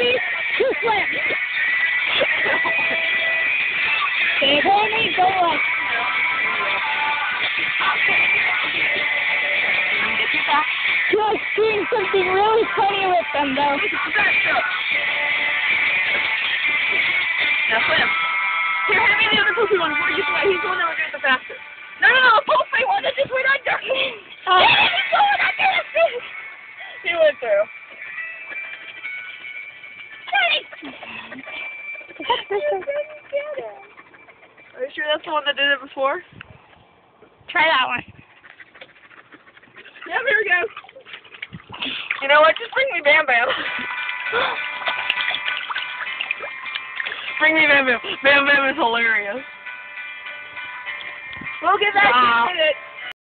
ready? Two slams. Okay, Tony, go on. Just doing something really funny with them, though. Now swim. Here, hand me the other poopy one before you get away. He's the one that will do it the fastest. No, the poopy one that just went under. He's going under. He went through. Are you sure that's the one that did it before? Try that one. Yeah, here we go. You know what? Just bring me Bam Bam. Bring me Bam Bam. Bam Bam is hilarious. We'll get back to you in a minute.